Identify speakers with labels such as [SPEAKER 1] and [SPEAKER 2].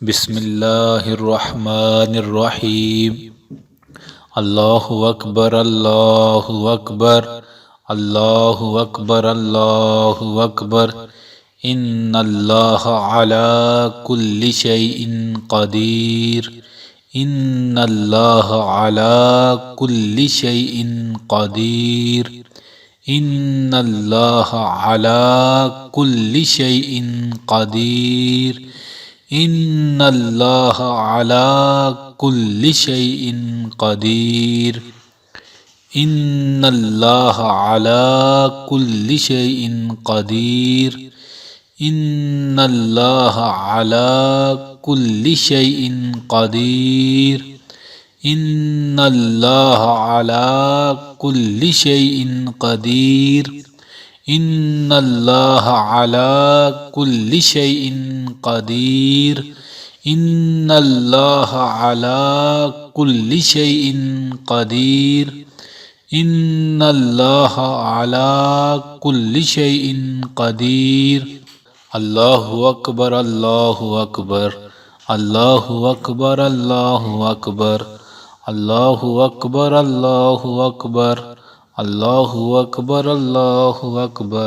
[SPEAKER 1] बिस्मिल्लाहिर्रहमानिर्रहीम। अल्लाहु अकबर अल्लाहु अकबर अल्लाहु अकबर अल्लाहु अकबर। इन्नल्लाह अला कुल्लि शैइन क़दीर। इन्नल्लाह अला कुल्लि शैइन क़दीर। इन्नल्लाह अला कुल्लि शैइन क़दीर। इन्नल्लाह अला कुल्लि शैइन क़दीर। इन्नल्लाह अला कुल्लि शैइन क़दीर। इन्नल्लाह अला कुल्लि शैइन क़दीर। इन्नल्लाह अला कुल्लि शैइन क़दीर। इन्नल्लाह अला कुल्लि शैइन क़दीर। इन्नल्लाह अला कुल्लि शैइन क़दीर। इन्नल्लाह अला कुल्लि शैइन क़दीर। अल्लाहु अकबर अल्लाहु अकबर अल्लाहु अकबर अल्लाहु अकबर अल्लाहु अकबर अल्लाहु अकबर अल्लाहु अकबर अल्लाहु अकबर।